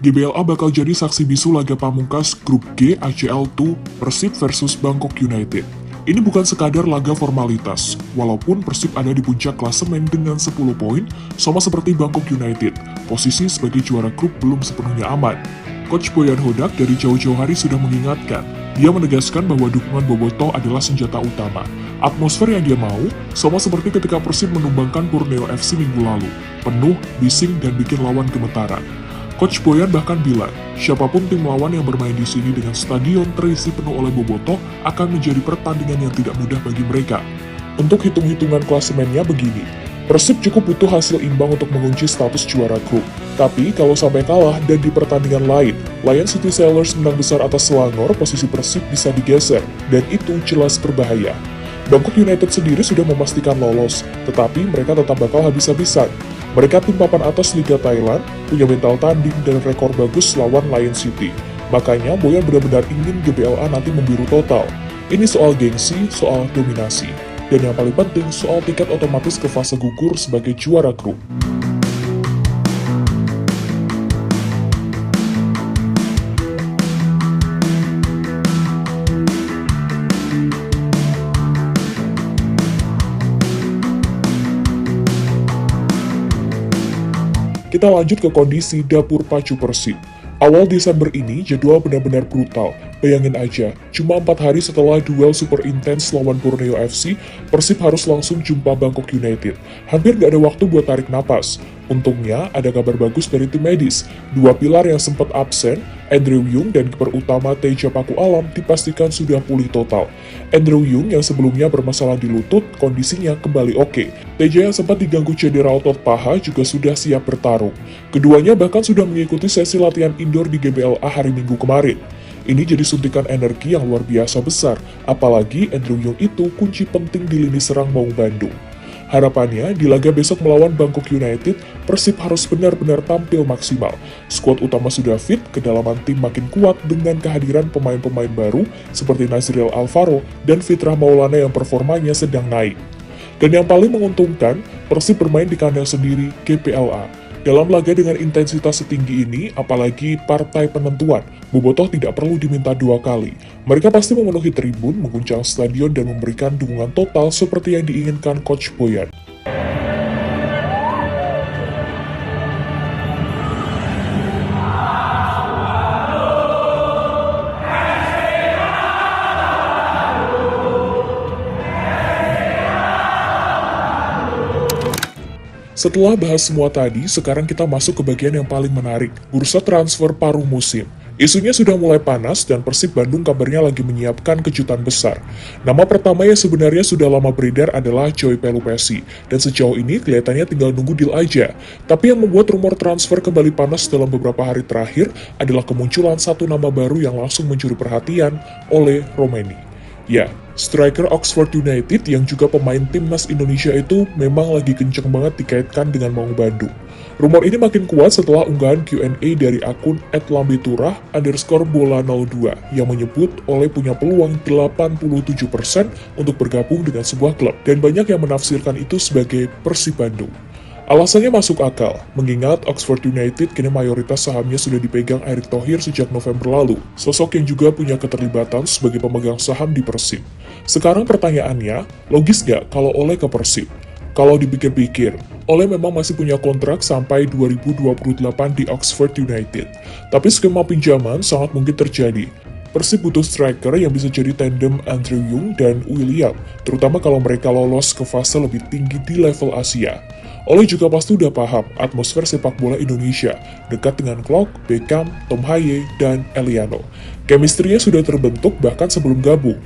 GBLA bakal jadi saksi bisu laga pamungkas Grup G ACL2 Persib versus Bangkok United. Ini bukan sekadar laga formalitas, walaupun Persib ada di puncak klasemen dengan 10 poin, sama seperti Bangkok United, posisi sebagai juara grup belum sepenuhnya aman. Coach Boyan Hodak dari jauh-jauh hari sudah mengingatkan, dia menegaskan bahwa dukungan Bobotoh adalah senjata utama. Atmosfer yang dia mau, sama seperti ketika Persib menumbangkan Borneo FC minggu lalu, penuh, bising, dan bikin lawan gemetaran. Coach Boyan bahkan bilang, siapapun tim lawan yang bermain di sini dengan stadion terisi penuh oleh Bobotoh akan menjadi pertandingan yang tidak mudah bagi mereka. Untuk hitung-hitungan klasemennya begini, Persib cukup butuh hasil imbang untuk mengunci status juara grup. Tapi kalau sampai kalah dan di pertandingan lain, Lion City Sailors menang besar atas Selangor, posisi Persib bisa digeser, dan itu jelas berbahaya. Bangkok United sendiri sudah memastikan lolos, tetapi mereka tetap bakal habis-habisan. Mereka tim papan atas Liga Thailand, punya mental tanding dan rekor bagus lawan Lion City. Makanya Boyan benar-benar ingin GBLA nanti membiru total. Ini soal gengsi, soal dominasi. Dan yang paling penting, soal tiket otomatis ke fase gugur sebagai juara grup. Kita lanjut ke kondisi dapur pacu Persib. Awal Desember ini jadwal benar-benar brutal. Bayangin aja, cuma 4 hari setelah duel super intens lawan Borneo FC, Persib harus langsung jumpa Bangkok United. Hampir gak ada waktu buat tarik napas. Untungnya, ada kabar bagus dari tim medis. 2 pilar yang sempat absen, Andrew Yung dan kiper utama Teja Paku Alam dipastikan sudah pulih total. Andrew Yung yang sebelumnya bermasalah di lutut, kondisinya kembali oke. Teja yang sempat diganggu cedera otot paha juga sudah siap bertarung. Keduanya bahkan sudah mengikuti sesi latihan indoor di GBLA hari Minggu kemarin. Ini jadi suntikan energi yang luar biasa besar, apalagi Andrew Yung itu kunci penting di lini serang Maung Bandung. Harapannya, di laga besok melawan Bangkok United, Persib harus benar-benar tampil maksimal. Skuad utama sudah fit, kedalaman tim makin kuat dengan kehadiran pemain-pemain baru seperti Nazriel Alvaro dan Fitrah Maulana yang performanya sedang naik. Dan yang paling menguntungkan, Persib bermain di kandang sendiri GBLA. Dalam laga dengan intensitas setinggi ini, apalagi partai penentuan, Bobotoh tidak perlu diminta 2 kali. Mereka pasti memenuhi tribun, mengguncang stadion, dan memberikan dukungan total seperti yang diinginkan Coach Boyan. Setelah bahas semua tadi, sekarang kita masuk ke bagian yang paling menarik, bursa transfer paruh musim. Isunya sudah mulai panas dan Persib Bandung kabarnya lagi menyiapkan kejutan besar. Nama pertama yang sebenarnya sudah lama beredar adalah Joy Pelupessy, dan sejauh ini kelihatannya tinggal nunggu deal aja. Tapi yang membuat rumor transfer kembali panas dalam beberapa hari terakhir adalah kemunculan satu nama baru yang langsung mencuri perhatian oleh Romeni. Ya, striker Oxford United yang juga pemain timnas Indonesia itu memang lagi kenceng banget dikaitkan dengan Maung Bandung. Rumor ini makin kuat setelah unggahan Q&A dari akun @lambeturah_bola02 yang menyebut Ole punya peluang 87% untuk bergabung dengan sebuah klub, dan banyak yang menafsirkan itu sebagai Persib Bandung. Alasannya masuk akal, mengingat Oxford United kini mayoritas sahamnya sudah dipegang Erick Thohir sejak November lalu, sosok yang juga punya keterlibatan sebagai pemegang saham di Persib. Sekarang pertanyaannya, logis gak kalau Ole ke Persib? Kalau dipikir-pikir, Ole memang masih punya kontrak sampai 2028 di Oxford United, tapi skema pinjaman sangat mungkin terjadi. Persib butuh striker yang bisa jadi tandem Andrew Yung dan William, terutama kalau mereka lolos ke fase lebih tinggi di level Asia. Ole juga pasti udah paham atmosfer sepak bola Indonesia, dekat dengan Klok, Beckham, Tom Haye, dan Eliano. Chemistry-nya sudah terbentuk bahkan sebelum gabung.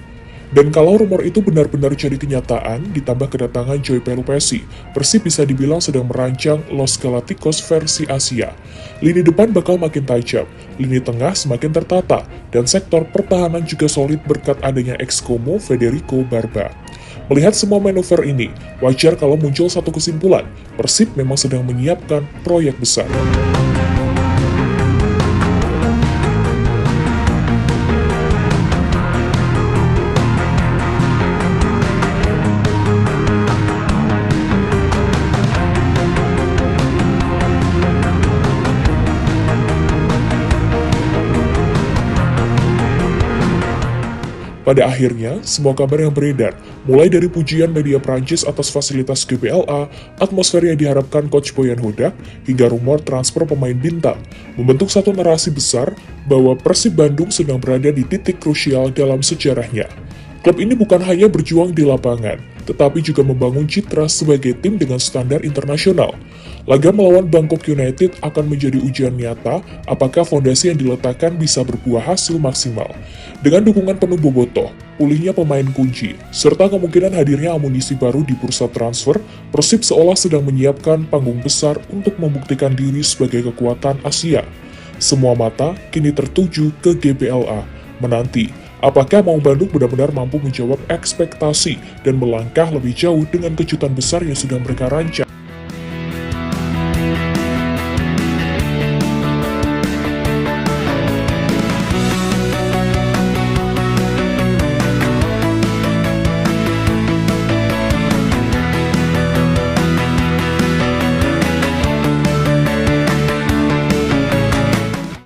Dan kalau rumor itu benar-benar jadi kenyataan, ditambah kedatangan Joy Pelupessy, Persib bisa dibilang sedang merancang Los Galacticos versi Asia. Lini depan bakal makin tajam, lini tengah semakin tertata, dan sektor pertahanan juga solid berkat adanya ex-Como Federico Barba. Melihat semua manuver ini, wajar kalau muncul satu kesimpulan, Persib memang sedang menyiapkan proyek besar. Pada akhirnya, semua kabar yang beredar, mulai dari pujian media Prancis atas fasilitas GBLA, atmosfer yang diharapkan Coach Boyan Hodak, hingga rumor transfer pemain bintang, membentuk satu narasi besar bahwa Persib Bandung sedang berada di titik krusial dalam sejarahnya. Klub ini bukan hanya berjuang di lapangan, tetapi juga membangun citra sebagai tim dengan standar internasional. Laga melawan Bangkok United akan menjadi ujian nyata apakah fondasi yang diletakkan bisa berbuah hasil maksimal. Dengan dukungan penuh bobotoh, pulihnya pemain kunci, serta kemungkinan hadirnya amunisi baru di bursa transfer, Persib seolah sedang menyiapkan panggung besar untuk membuktikan diri sebagai kekuatan Asia. Semua mata kini tertuju ke GBLA, menanti apakah Maung Bandung benar-benar mampu menjawab ekspektasi dan melangkah lebih jauh dengan kejutan besar yang sudah mereka rancang.